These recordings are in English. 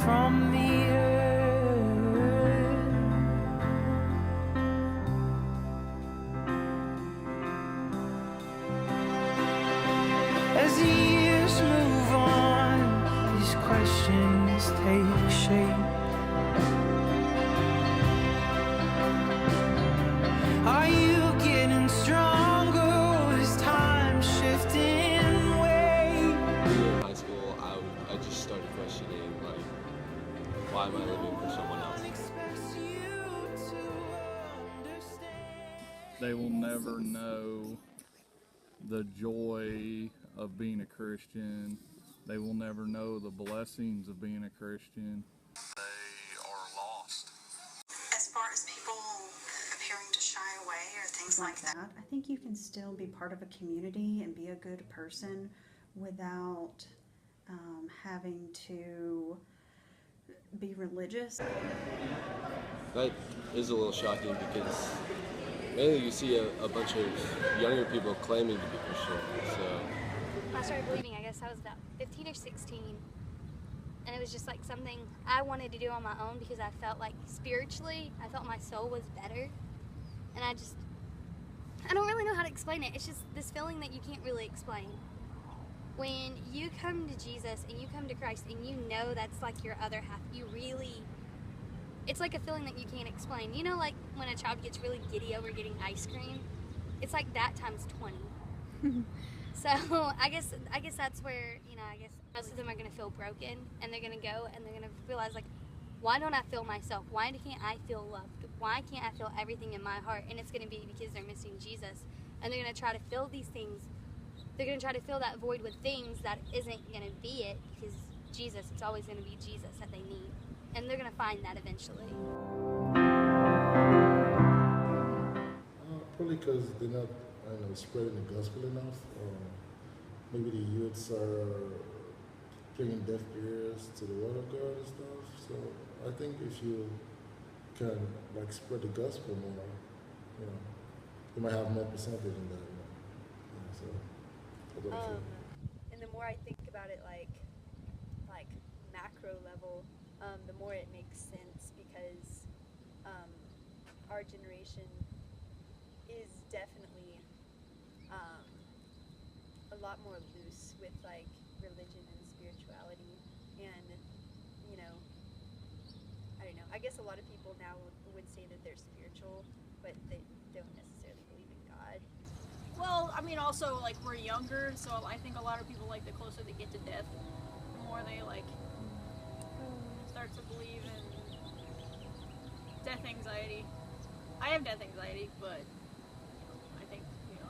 from the earth. As the years move on, these questions take shape. Are you getting stronger, or is time shifting way? In high school, I just started questioning, like, why am I living for someone else? They will never know the joy of being a Christian. They will never know the blessings of being a Christian. They are lost. As far as people appearing to shy away or things like that, I think you can still be part of a community and be a good person without having to be religious. That is a little shocking because mainly you see a bunch of younger people claiming to be Christian. So I started believing, I guess I was about 15 or 16, and it was just like something I wanted to do on my own because I felt like spiritually, I felt my soul was better, and I don't really know how to explain it. It's just this feeling that you can't really explain. When you come to Jesus and you come to Christ and you know that's like your other half, it's like a feeling that you can't explain. You know, like when a child gets really giddy over getting ice cream? It's like that times 20. So I guess that's where, I guess most of them are going to feel broken, and they're going to go and they're going to realize, like, why don't I feel myself? Why can't I feel loved? Why can't I feel everything in my heart? And it's going to be because they're missing Jesus. And they're going to try to fill these things. They're going to try to fill that void with things that isn't going to be it, because Jesus, it's always going to be Jesus that they need. And they're going to find that eventually. Probably because they're not, spreading the gospel enough. Maybe the youths are bringing deaf ears to the word of God and stuff. So I think if you can spread the gospel more, you might have more percentage in that. So I don't know. And the more I think about it, like macro level, the more it makes sense, because our generation is definitely a lot more loose with religion and spirituality, and I don't know. I guess a lot of people now would say that they're spiritual, but they don't necessarily believe in God. Well, I mean, also, we're younger, so I think a lot of people, the closer they get to death, the more they, start to believe in death anxiety. I have death anxiety, but I think,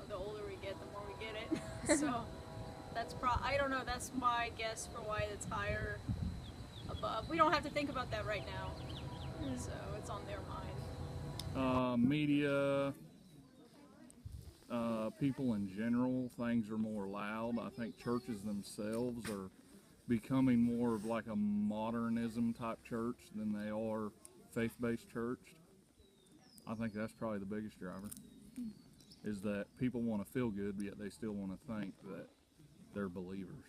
the older we get, the more we get it. So, I don't know, that's my guess for why it's higher above. We don't have to think about that right now, so it's on their mind. Media, people in general, things are more loud. I think churches themselves are becoming more of a modernism type church than they are faith-based church. I think that's probably the biggest driver, is that people want to feel good, but yet they still want to think that they're believers.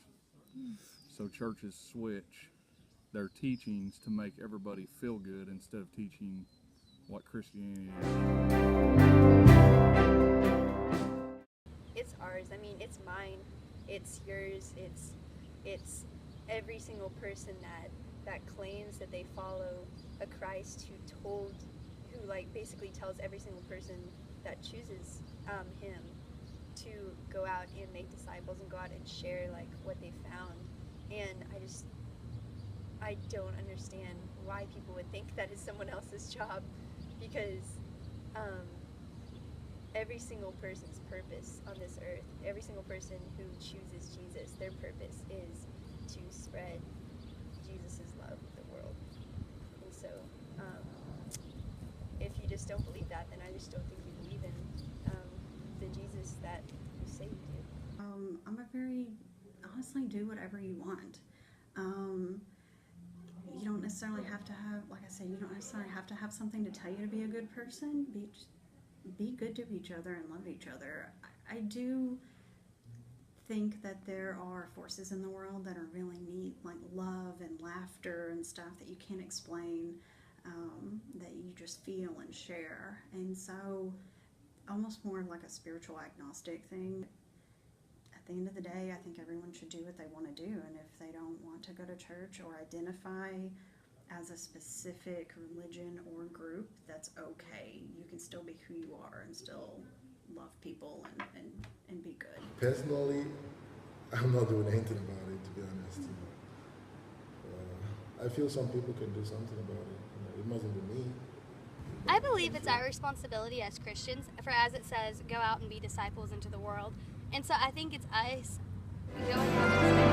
So churches switch their teachings to make everybody feel good instead of teaching what Christianity is. It's ours. I mean, it's mine. It's yours. It's every single person that claims that they follow a Christ who basically tells every single person that chooses him to go out and make disciples and go out and share what they found. And I don't understand why people would think that is someone else's job, because every single person's purpose on this earth, every single person who chooses Jesus, their purpose is to spread Jesus' love with the world. And so if you just don't believe that, then I just don't think you believe in the Jesus that you say you do. I'm a very, honestly, do whatever you want. You don't necessarily have to have, like I said, you don't necessarily have to have something to tell you to be a good person. Be good to each other and love each other. I do think that there are forces in the world that are really neat, like love and laughter and stuff that you can't explain, that you just feel and share. And so, almost more of like a spiritual agnostic thing. At the end of the day, I think everyone should do what they want to do, and if they don't want to go to church or identify as a specific religion or group, that's okay. You can still be who you are and still love people and be good. Personally, I'm not doing anything about it, to be honest. I feel some people can do something about it. It mustn't be me. I believe it's our responsibility as Christians, for as it says, go out and be disciples into the world. And so I think it's us going out and